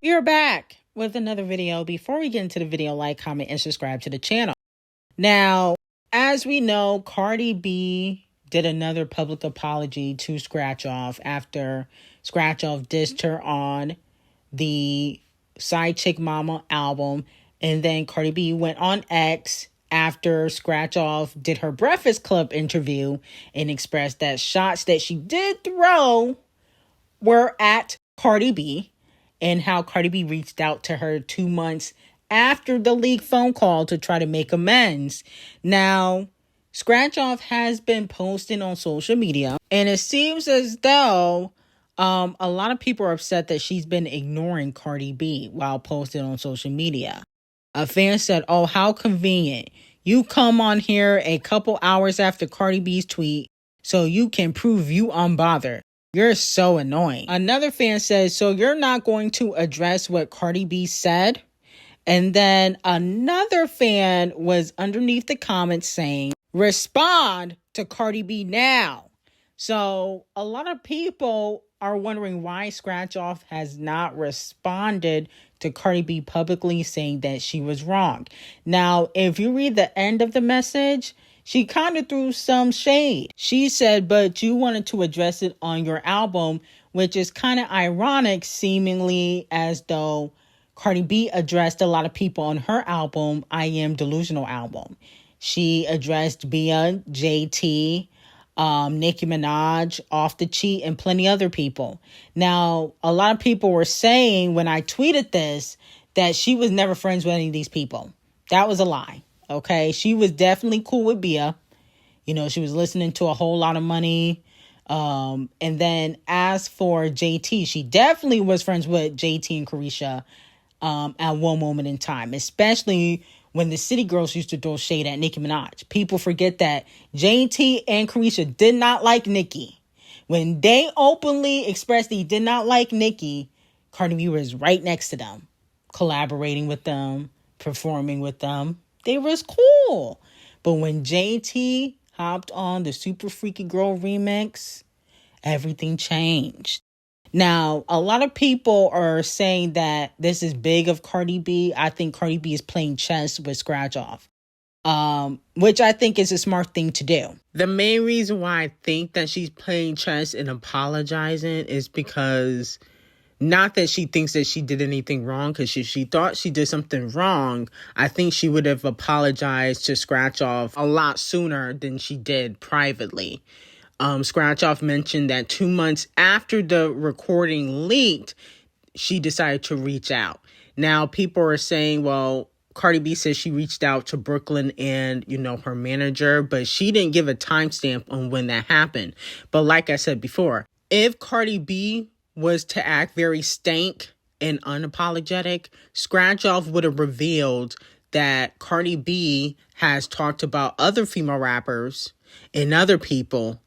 You're back with another video. Before we get into the video, like, comment, and subscribe to the channel. Now, as we know, Cardi B did another public apology to Scratch Off after Scratch Off dissed her on the Side Chick Mama album. And then Cardi B went on X after Scratch Off did her Breakfast Club interview and expressed that shots that she did throw were at Cardi B, and how Cardi B reached out to her 2 months after the leaked phone call to try to make amends. Now, Scratch Off has been posting on social media, and it seems as though a lot of people are upset that she's been ignoring Cardi B while posting on social media. A fan said, "Oh, how convenient. You come on here a couple hours after Cardi B's tweet so you can prove you unbothered. You're so annoying." Another fan says, "So you're not going to address what Cardi B said?" And then another fan was underneath the comments saying, "Respond to Cardi B now." So a lot of people are wondering why Scratch Off has not responded to Cardi B publicly saying that she was wrong. Now, if you read the end of the message, she kind of threw some shade. She said, "But you wanted to address it on your album," which is kind of ironic, seemingly as though Cardi B addressed a lot of people on her album, I Am Delusional album. She addressed Bia, JT, Nicki Minaj, Off the Cheat, and plenty other people. Now, a lot of people were saying when I tweeted this that she was never friends with any of these people. That was a lie. Okay, she was definitely cool with Bia. You know, she was listening to A Whole Lot of Money. And then as for JT, she definitely was friends with JT and Carisha at one moment in time, especially when the City Girls used to throw shade at Nicki Minaj. People forget that JT and Carisha did not like Nicki. When they openly expressed they did not like Nicki, Cardi B was right next to them, collaborating with them, performing with them. They was cool. But when JT hopped on the Super Freaky Girl remix, everything changed. Now, a lot of people are saying that this is big of Cardi B. I think Cardi B is playing chess with Scratch Off, which I think is a smart thing to do. The main reason why I think that she's playing chess and apologizing is because not that she thinks that she did anything wrong, because if she thought she did something wrong, I think she would have apologized to Scratch Off a lot sooner than she did privately. Scratch Off mentioned that 2 months after the recording leaked, she decided to reach out. Now, people are saying, well, Cardi B says she reached out to Brooklyn and, her manager, but she didn't give a timestamp on when that happened. But like I said before, if Cardi B was to act very stank and unapologetic, Scratch Off would have revealed that Cardi B has talked about other female rappers and other people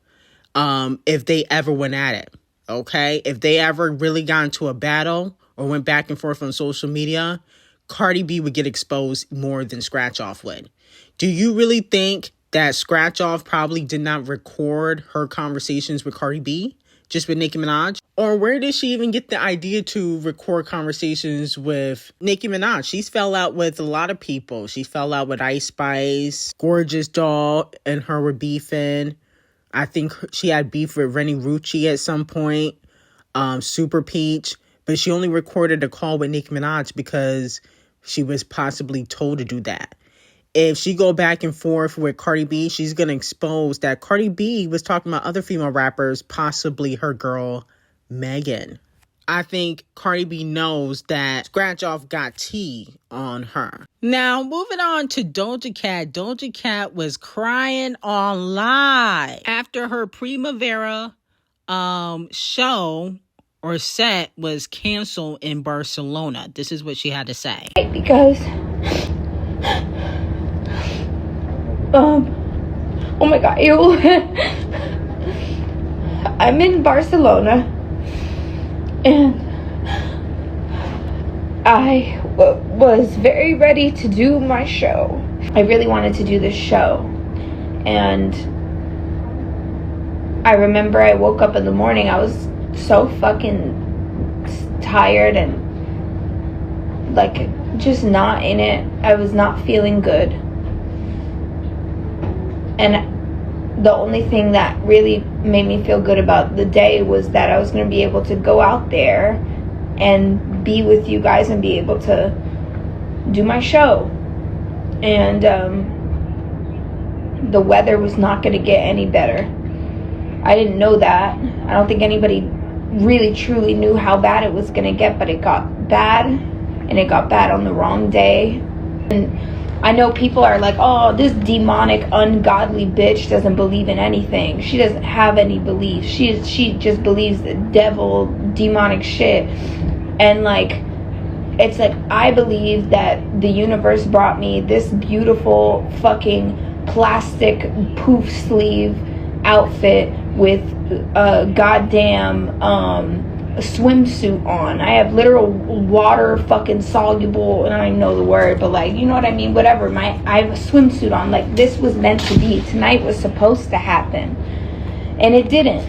if they ever went at it, okay? If they ever really got into a battle or went back and forth on social media, Cardi B would get exposed more than Scratch Off would. Do you really think that Scratch Off probably did not record her conversations with Cardi B, just with Nicki Minaj? Or where did she even get the idea to record conversations with Nicki Minaj? She's fell out with a lot of people. She fell out with Ice Spice, Gorgeous Doll, and her were beefing. I think she had beef with Rennie Rucci at some point, Super Peach, but she only recorded a call with Nicki Minaj because she was possibly told to do that. If she go back and forth with Cardi B, she's going to expose that Cardi B was talking about other female rappers, possibly her girl, Megan. I think Cardi B knows that Scratch Off got tea on her. Now, moving on to Doja Cat. Doja Cat was crying on live after her Primavera show or set was canceled in Barcelona. This is what she had to say. Because, oh my God, I'm in Barcelona. And I was very ready to do my show. I really wanted to do this show. And I remember I woke up in the morning. I was so fucking tired and like, just not in it. I was not feeling good. And the only thing that really made me feel good about the day was that I was going to be able to go out there and be with you guys and be able to do my show. And the weather was not going to get any better. I didn't know that. I don't think anybody really truly knew how bad it was going to get, but it got bad, and it got bad on the wrong day. And I know people are like, oh, this demonic, ungodly bitch doesn't believe in anything. She doesn't have any beliefs. She just believes the devil, demonic shit. And like, it's like, I believe that the universe brought me this beautiful fucking plastic poof sleeve outfit with a goddamn swimsuit on. I have literal water fucking soluble, and I don't know the word, but like, you know what I mean, whatever. I have a swimsuit on. Like, this was meant to be. Tonight was supposed to happen, and it didn't.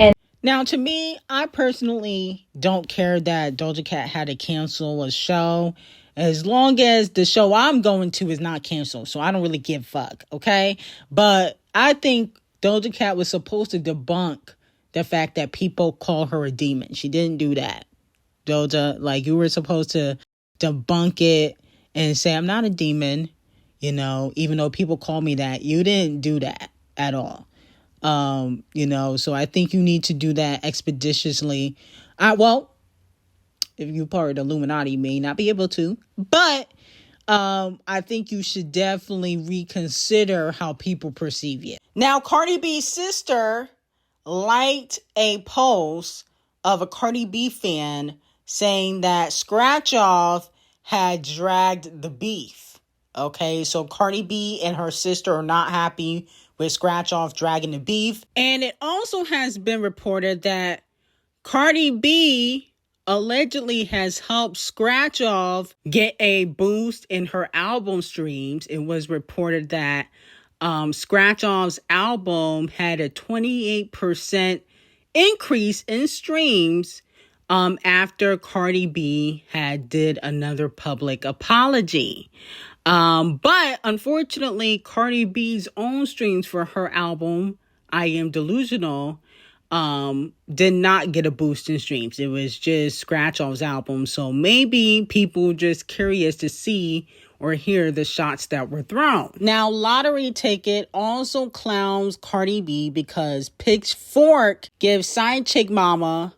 And now, to me, I personally don't care that Doja Cat had to cancel a show, as long as the show I'm going to is not canceled. So I don't really give a fuck, okay? But I think Doja Cat was supposed to debunk the fact that people call her a demon. She didn't do that. Doja, like, you were supposed to debunk it and say, I'm not a demon, you know, even though people call me that. You didn't do that at all. You know, so I think you need to do that expeditiously. Well, if you're part of the Illuminati, you may not be able to, but I think you should definitely reconsider how people perceive you. Now, Cardi B's sister liked a post of a Cardi B fan saying that Scratch Off had dragged the beef. Okay, so Cardi B and her sister are not happy with Scratch Off dragging the beef. And it also has been reported that Cardi B allegedly has helped Scratch Off get a boost in her album streams. It was reported that Scratch Off's album had a 28% increase in streams after Cardi B had did another public apology. But unfortunately, Cardi B's own streams for her album, I Am Delusional, did not get a boost in streams. It was just Scratch Off's album. So maybe people just curious to see or hear the shots that were thrown. Now, Lottery Ticket also clowns Cardi B because Pitchfork gives Side Chick Mama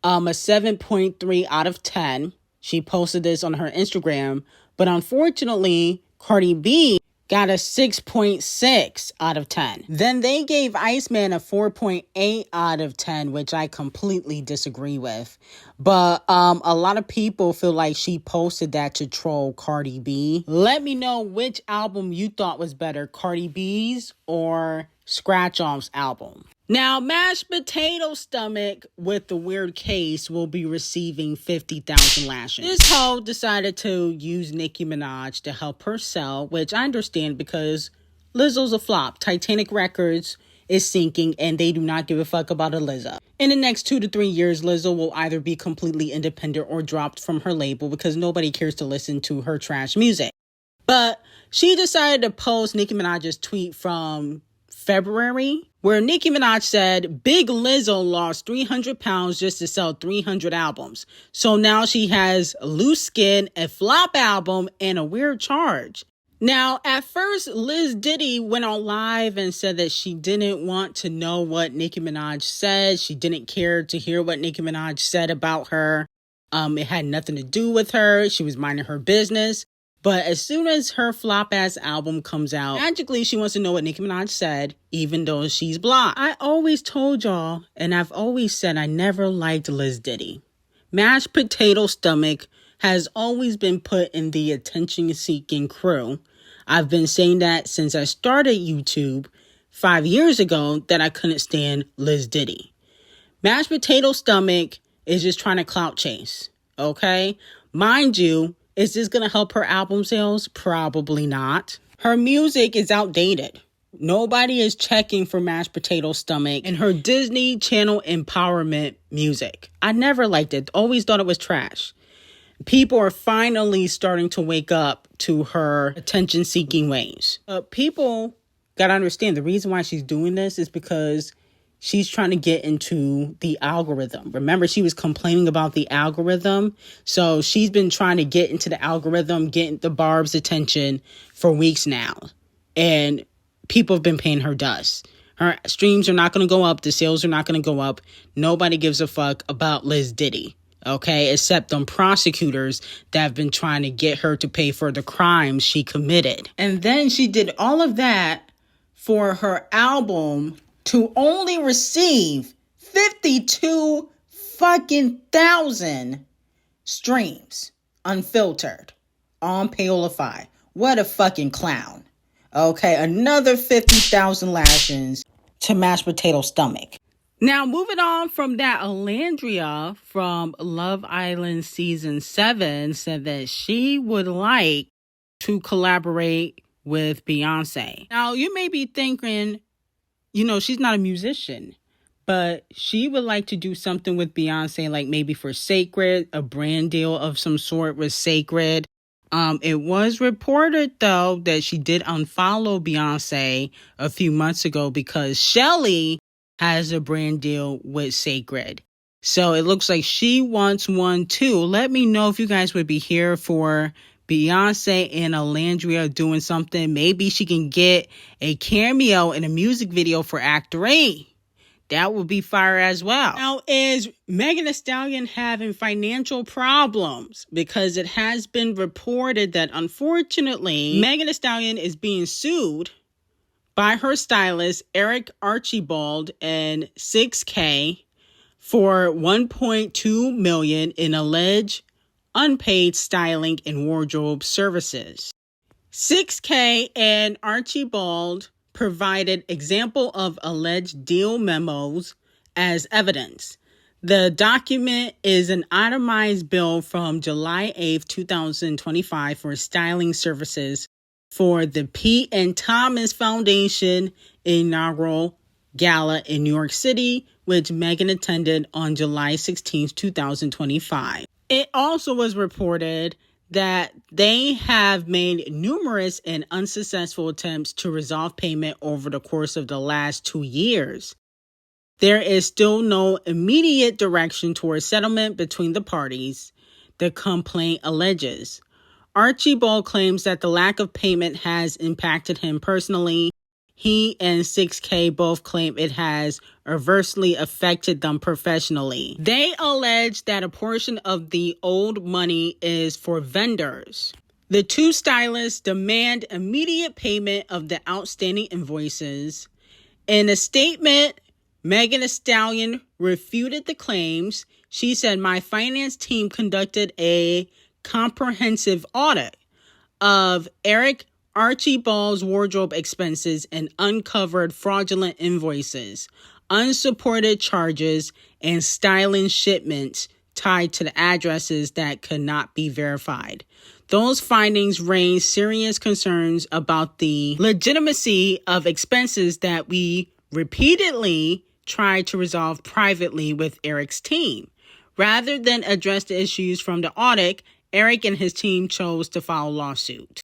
a 7.3 out of 10. She posted this on her Instagram, but unfortunately, Cardi B got a 6.6 out of 10. Then they gave Iceman a 4.8 out of 10, which I completely disagree with. But a lot of people feel like she posted that to troll Cardi B. Let me know which album you thought was better, Cardi B's or Scratch Off's album. Now, Mashed Potato Stomach with the weird case will be receiving 50,000 lashes. This hoe decided to use Nicki Minaj to help her sell, which I understand because Lizzo's a flop. Titanic Records is sinking and they do not give a fuck about a Lizzo. In the next 2 to 3 years, Lizzo will either be completely independent or dropped from her label because nobody cares to listen to her trash music. But she decided to post Nicki Minaj's tweet from February, where Nicki Minaj said, Big Lizzo lost 300 pounds just to sell 300 albums. So now she has loose skin, a flop album, and a weird charge. Now, at first, Liz Diddy went on live and said that she didn't want to know what Nicki Minaj said. She didn't care to hear what Nicki Minaj said about her. It had nothing to do with her. She was minding her business. But as soon as her flop-ass album comes out, magically she wants to know what Nicki Minaj said, even though she's blocked. I always told y'all, and I've always said I never liked Liz Diddy. Mashed Potato Stomach has always been put in the attention-seeking crew. I've been saying that since I started YouTube 5 years ago that I couldn't stand Liz Diddy. Mashed Potato Stomach is just trying to clout chase, okay? Mind you, is this going to help her album sales? Probably not. Her music is outdated. Nobody is checking for Mashed Potato Stomach and her Disney Channel empowerment music. I never liked it. Always thought it was trash. People are finally starting to wake up to her attention-seeking ways. People got to understand the reason why she's doing this is because she's trying to get into the algorithm. Remember, she was complaining about the algorithm. So she's been trying to get into the algorithm, get the Barb's attention for weeks now. And people have been paying her dust. Her streams are not going to go up. The sales are not going to go up. Nobody gives a fuck about Liz Diddy. Okay, except them prosecutors that have been trying to get her to pay for the crimes she committed. And then she did all of that for her album to only receive 52 fucking thousand streams unfiltered on Paolify. What a fucking clown. Okay, another 50,000 lashings to mashed potato stomach. Now, moving on from that, Alandria from Love Island Season 7 said that she would like to collaborate with Beyonce. Now, you may be thinking, you know, she's not a musician, but she would like to do something with Beyonce, like maybe for Sacred, a brand deal of some sort with Sacred. It was reported, though, that she did unfollow Beyonce a few months ago because Shelly has a brand deal with Sacred. So it looks like she wants one too. Let me know if you guys would be here for Beyonce and Alandria doing something. Maybe she can get a cameo in a music video for Act 3. That would be fire as well. Now, is Megan Thee Stallion having financial problems? Because it has been reported that, unfortunately, Megan Thee Stallion is being sued by her stylist, Eric Archibald, and 6K for $1.2 million in alleged unpaid styling and wardrobe services. 6K and Archibald provided example of alleged deal memos as evidence. The document is an itemized bill from July 8th, 2025 for styling services for the Pete and Thomas Foundation inaugural gala in New York City, which Megan attended on July 16th, 2025. It also was reported that they have made numerous and unsuccessful attempts to resolve payment over the course of the last 2 years. There is still no immediate direction towards settlement between the parties, the complaint alleges. Archibald claims that the lack of payment has impacted him personally. He and 6K both claim it has adversely affected them professionally. They allege that a portion of the owed money is for vendors. The two stylists demand immediate payment of the outstanding invoices. In a statement, Megan Thee Stallion refuted the claims. She said, "My finance team conducted a comprehensive audit of Eric Archibald's wardrobe expenses and uncovered fraudulent invoices, unsupported charges, and styling shipments tied to the addresses that could not be verified. Those findings raised serious concerns about the legitimacy of expenses that we repeatedly tried to resolve privately with Eric's team. Rather than address the issues from the audit, Eric and his team chose to file a lawsuit.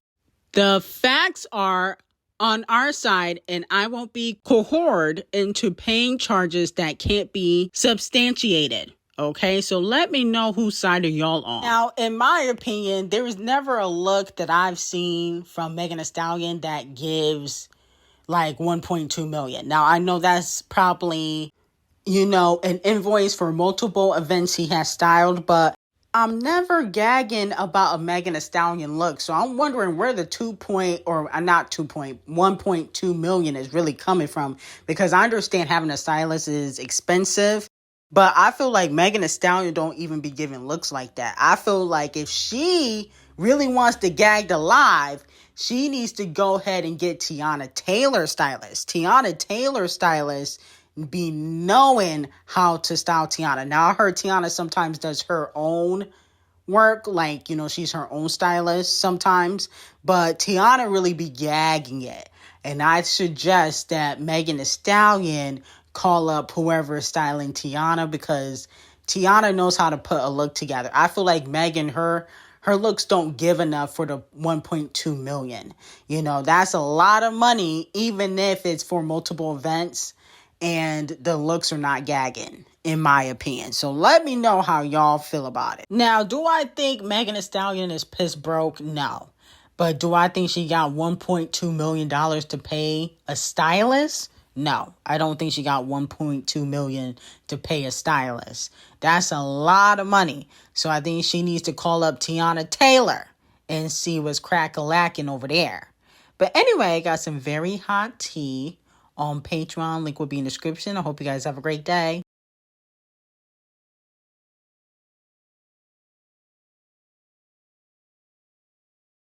The facts are on our side, and I won't be coerced into paying charges that can't be substantiated." Okay, so let me know whose side are y'all on. Now, in my opinion, there is never a look that I've seen from Megan Thee Stallion that gives like 1.2 million. Now, I know that's probably, you know, an invoice for multiple events he has styled, but I'm never gagging about a Megan Thee Stallion look. So I'm wondering where the 1.2 million is really coming from, because I understand having a stylist is expensive, but I feel like Megan Thee Stallion don't even be giving looks like that. I feel like if she really wants to gag the live, she needs to go ahead and get Tiana Taylor stylist. Tiana Taylor stylist be knowing how to style Tiana. Now, I heard Tiana sometimes does her own work, like, you know, she's her own stylist sometimes, but Tiana really be gagging it. And I suggest that Megan Thee Stallion call up whoever is styling Tiana, because Tiana knows how to put a look together. I feel like Megan, her looks don't give enough for the 1.2 million. You know, that's a lot of money, even if it's for multiple events and the looks are not gagging, in my opinion. So let me know how y'all feel about it. Now, do I think Megan Thee Stallion is piss broke? No. But do I think she got $1.2 million to pay a stylist? No, I don't think she got $1.2 million to pay a stylist. That's a lot of money. So I think she needs to call up Tiana Taylor and see what's crack-a-lacking over there. But anyway, I got some very hot tea on Patreon. Link will be in the description. I hope you guys have a great day.